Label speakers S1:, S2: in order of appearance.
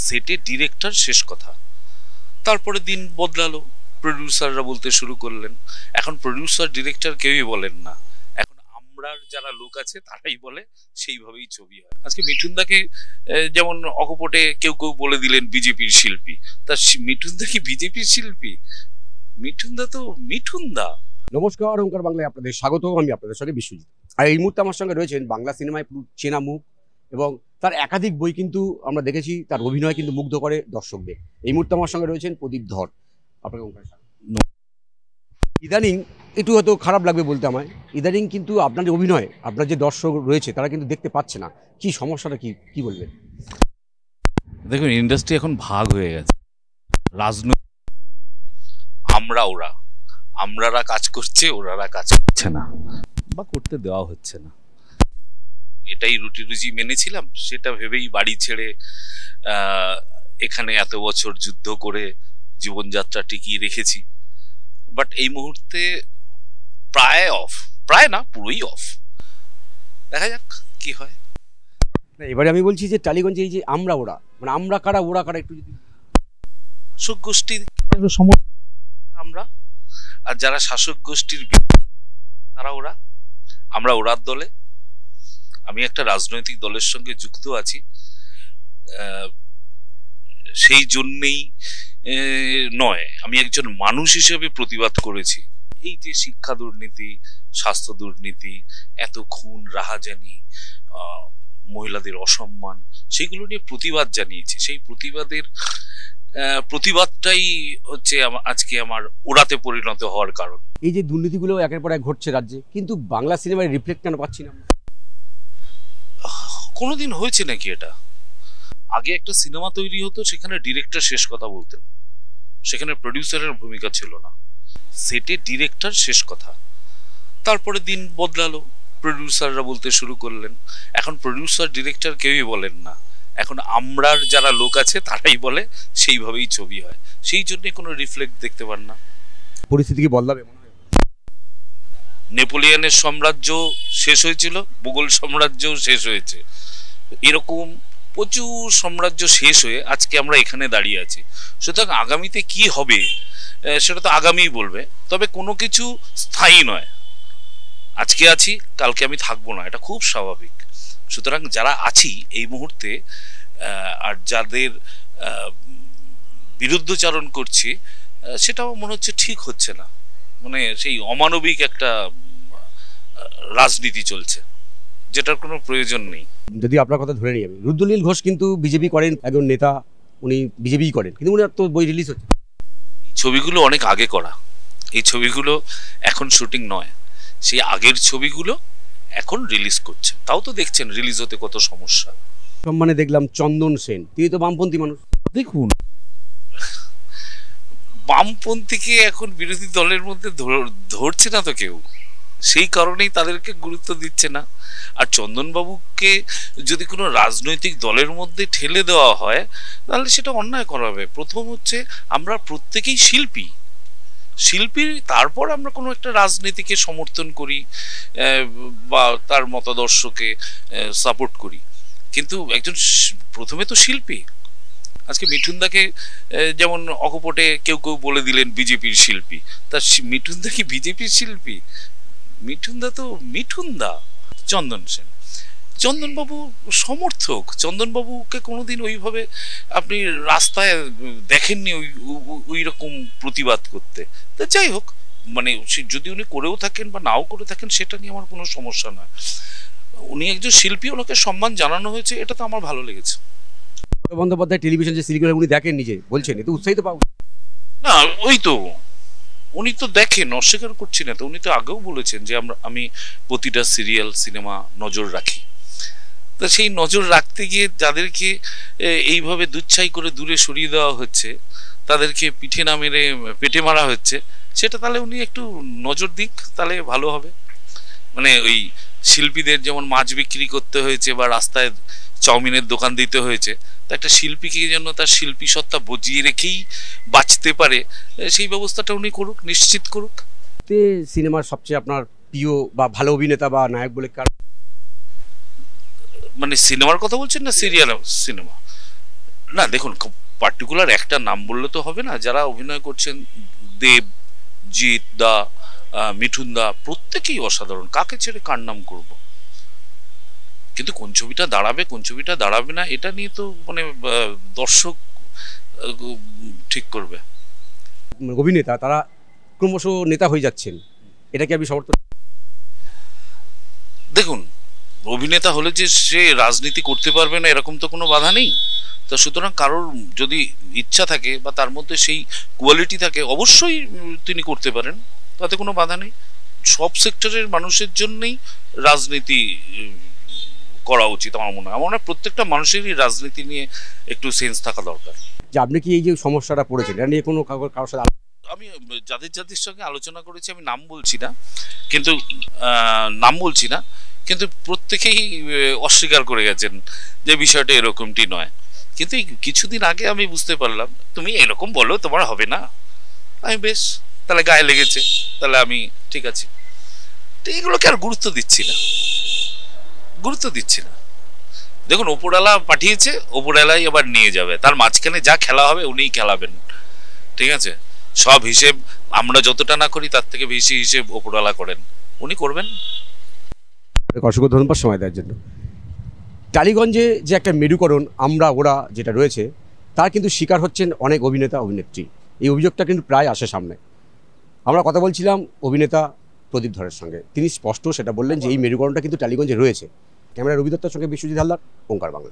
S1: সেটে ডিরেক্টর শেষ কথা। তারপরে দিন বদলালো, প্রডিউসাররা বলতে শুরু করলেন। এখন প্রডিউসার ডিরেক্টর কেউই বলেন না, এখন আমরার যারা লোক আছে তারাই বলে, সেইভাবেই ছবি হয়। আজকে মিঠুনদাকে যেমন অকপটে কেউ কেউ বলে দিলেন বিজেপির শিল্পী। তা মিঠুনদা কি বিজেপির শিল্পী? মিঠুনদা তো মিঠুনদা।
S2: নমস্কার, ওঙ্কার বাংলায় আপনাদের স্বাগত। আমি আপনাদের সঙ্গে বিশ্বজিৎ। আর এই মুহূর্তে আমার সঙ্গে রয়েছেন বাংলা সিনেমায় চেনা মুখ, এবং তার একাধিক বই কিন্তু আমরা দেখেছি, তার অভিনয় কিন্তু মুগ্ধ করে দর্শকদের। এই মুহূর্তে আমার সঙ্গে রয়েছেন প্রদীপ ধর। আপনাকে ওঙ্কার ইদানিং একটু হয়তো খারাপ লাগবে বলতে আমায়, ইদানিং কিন্তু আপনার যে অভিনয়, আপনার যে দর্শক রয়েছে তারা কিন্তু দেখতে পাচ্ছে না। কি সমস্যাটা কি বলবেন?
S1: দেখুন, ইন্ডাস্ট্রি এখন ভাগ হয়ে গেছে। রাজনৈতিক আমরারা কাজ করছে, ওরারা কাজ করছে না বা করতে দেওয়া হচ্ছে না। এটাই রুটি রুজি মেনেছিলাম, সেটা ভেবেই বাড়ি ছেড়ে এখানে এত বছর যুদ্ধ করে জীবনযাত্রা টিকিয়ে রেখেছি। বাট এই মুহূর্তে প্রায় না, পুরোই অফ। দেখা যাক কি হয়।
S2: এবারে আমি বলছি যে টালিগঞ্জে এই যে ওরা, মানে আমরা কারা ওরা কারা, একটু যদি
S1: শাসক গোষ্ঠীর আমরা, আর যারা শাসক গোষ্ঠীর তারা ওরা, আমরা ওরার দলে। আমি একটা রাজনৈতিক দলের সঙ্গে যুক্ত আছি, সেই জন্যেই নয়, আমি একজন মানুষ হিসেবে প্রতিবাদ করেছি। এই যে শিক্ষা দুর্নীতি, স্বাস্থ্য দুর্নীতি, এত খুন রাহাজানি, মহিলাদের অসম্মান, সেগুলো নিয়ে প্রতিবাদ জানিয়েছি। সেই প্রতিবাদটাই হচ্ছে আজকে আমার ওরাতে পরিণত হওয়ার কারণ।
S2: এই যে দুর্নীতিগুলো একের পর এক ঘটছে রাজ্যে, কিন্তু বাংলা সিনেমায় রিফ্লেক্ট কেন পাচ্ছি না?
S1: কোনোদিন হয়েছে নাকি এটা? আগে একটা সিনেমা তৈরি হতো, সেখানে ডিরেক্টর শেষ কথা বলতেন, সেখানে প্রডিউসারের ভূমিকা ছিল না। সেটে ডিরেক্টর শেষ কথা। তারপরে দিন বদলালো, প্রডিউসাররা বলতে শুরু করলেন। এখন প্রডিউসার ডিরেক্টর কেউই বলেন না, এখন আমরার যারা লোক আছে তারাই বলে, সেইভাবেই ছবি হয়। সেই জন্য কোনো রিফ্লেক্ট দেখতে পান না।
S2: পরিস্থিতি কি বদলাবে?
S1: নেপোলিয়নের সাম্রাজ্য শেষ হয়েছিল, মুঘল সাম্রাজ্যও শেষ হয়েছে। এরকম প্রচুর সাম্রাজ্য শেষ হয়ে আজকে আমরা এখানে দাঁড়িয়ে আছি। সুতরাং আগামীতে কি হবে সেটা তো আগামীই বলবে। তবে কোনো কিছু স্থায়ী নয়। আজকে আছি, কালকে আমি থাকবো না, এটা খুব স্বাভাবিক। সুতরাং যারা আছি এই মুহূর্তে, আর যাদের বিরুদ্ধচারণ করছি, সেটাও মনে হচ্ছে ঠিক হচ্ছে না। মানে সেই অমানবিক একটা রাজনীতি চলছে, যেটার কোনো প্রয়োজন নেই।
S2: যদি আপনার কথা ধরে নিই, আমি রুদ্রনীল ঘোষ কিন্তু বিজেপি করেন, একজন নেতা, উনি বিজেপি করেন, কিন্তু উনি তো বই রিলিজ হচ্ছে।
S1: ছবিগুলো অনেক আগে করা, এই ছবিগুলো এখন শুটিং নয়, সেই আগের ছবিগুলো এখন রিলিজ করছে। তাও তো দেখছেন রিলিজ হতে কত সমস্যা।
S2: সম্মানে দেখলাম চন্দন সেন, তিনি তো বামপন্থী মানুষ।
S1: দেখুন, বামপন্থীকে এখন বিরোধী দলের মধ্যে ধরছে না তো কেউ, সেই কারণেই তাদেরকে গুরুত্ব দিচ্ছে না। আর চন্দনবাবুকে যদি কোনো রাজনৈতিক দলের মধ্যে ঠেলে দেওয়া হয়, তাহলে সেটা অন্যায় করা হবে। প্রথম হচ্ছে, আমরা প্রত্যেকেই শিল্পী, তারপর আমরা কোনো একটা রাজনীতিকে সমর্থন করি বা তার মতাদর্শকে সাপোর্ট করি, কিন্তু একজন প্রথমে তো শিল্পী। আজকে মিঠুনদাকে যেমন অকপটে কেউ কেউ বলে দিলেন বিজেপির শিল্পী। তা মিঠুনদা কি বিজেপির শিল্পী? মিঠুনদা তো মিঠুনদা। চন্দনবাবু সমর্থক। চন্দনবাবুকে কোনোদিন ওইভাবে আপনি রাস্তায় দেখেননি ওই রকম প্রতিবাদ করতে। তা যাই হোক, মানে যদি উনি করেও থাকেন বা নাও করে থাকেন, সেটা নিয়ে আমার কোনো সমস্যা নয়। উনি একজন শিল্পী, ওনাকে সম্মান জানানো হয়েছে, এটা তো আমার ভালো লেগেছে।
S2: বন্দ্যোপাধ্যায় টেলিভিশন যে সিরিয়াল উনি দেখেন, নিজে বলছেন, এতে উৎসাহিত পাবো
S1: না। ওই তো উনি তো দেখেন, অস্বীকার করছি না তো। উনি তো আগেও বলেছেন যে আমি প্রতিটা সিরিয়াল সিনেমা নজর রাখি। তো সেই নজর রাখতে গিয়ে যাদেরকে এইভাবে দুচ্ছাই করে দূরে সরিয়ে দেওয়া হচ্ছে, তাদেরকে পিঠে না মেরে পেটে মারা হচ্ছে, সেটা তাহলে উনি একটু নজর দিক, তাহলে ভালো হবে। মানে ওই শিল্পীদের যেমন মাছ বিক্রি করতে হয়েছে বা রাস্তায় চাউমিনের দোকান দিতে হয়েছে, তো একটা শিল্পীকে যেন তার শিল্পী সত্তা বজিয়ে রেখেই বাঁচতে পারে, সেই ব্যবস্থাটা উনি করুক, নিশ্চিত করুক।
S2: সিনেমার সবচেয়ে আপনার প্রিয় বা ভালো অভিনেতা বা নায়ক বলে কার?
S1: মানে সিনেমার কথা বলছেন না সিরিয়াল? সিনেমা না দেখুন, পার্টিকুলার একটা নাম বললে তো হবে না। যারা অভিনয় করছেন, দেব, জিৎ দা, মিঠুন দা, প্রত্যেকেই অসাধারণ। কাকে ছেড়ে কার নাম করব? কিন্তু কোন ছবিটা দাঁড়াবে, কোন ছবিটা দাঁড়াবে না, এটা নিয়ে তো মানে দর্শক ঠিক করবে।
S2: অভিনেতা তারা ক্রমশ নেতা হয়ে যাচ্ছেন, এটা কি আপনি সমর্থন?
S1: দেখুন, অভিনেতা হলে যে সে রাজনীতি করতে পারবে না এরকম তো কোনো বাধা নেই। তো সুতরাং কারোর যদি ইচ্ছা থাকে বা তার মধ্যে সেই কোয়ালিটি থাকে, অবশ্যই তিনি করতে পারেন, তাতে কোনো বাধা নেই। সব সেক্টরের মানুষের জন্যই রাজনীতি করা উচিত আমার মনে হয়। আমার মনে হয় প্রত্যেকটা মানুষেরই রাজনীতি নিয়ে একটু সেন্স থাকা দরকার।
S2: যে আপনি কি এই যে সমস্যাটা পড়েছেন এটা নিয়ে কোনো কারোর সাথে
S1: আমি যাদের যাদের সঙ্গে আলোচনা করেছি, আমি নাম বলছি না, কিন্তু নাম বলছি না, কিন্তু প্রত্যেকেই অস্বীকার করে গেছেন যে বিষয়টা এরকমটি নয়। কিন্তু এই কিছুদিন আগে আমি বুঝতে পারলাম, তুমি এরকম বলো, তোমার হবে না। আমি বেশ, তাহলে গায়ে লেগেছে, তাহলে আমি ঠিক আছে। তো এগুলোকে আর গুরুত্ব দিচ্ছি না, গুরুত্ব দিচ্ছি না। দেখুন, ওপরওয়ালা পাঠিয়েছে, ওপরওয়ালাই আবার নিয়ে যাবে। তার মাঝখানে যা খেলা হবে উনিই খেলাবেন, ঠিক আছে? সব হিসেব আমরা যতটা না করি তার থেকে বেশি হিসেব ওপরওয়ালা করেন, উনি করবেন।
S2: অসংখ্য ধন্যবাদ সময় দেওয়ার জন্য। টালিগঞ্জে যে একটা মেরুকরণ আমরা ওরা যেটা রয়েছে, তার কিন্তু শিকার হচ্ছেন অনেক অভিনেতা অভিনেত্রী। এই অভিযোগটা কিন্তু প্রায় আসে সামনে। আমরা কথা বলছিলাম অভিনেতা প্রদীপ ধরের সঙ্গে, তিনি স্পষ্ট সেটা বললেন যে এই মেরুকরণটা কিন্তু টালিগঞ্জে রয়েছে। ক্যামেরা রবি দত্তের সঙ্গে বিশ্বজিৎ হালদার, ওঙ্কার বাংলা।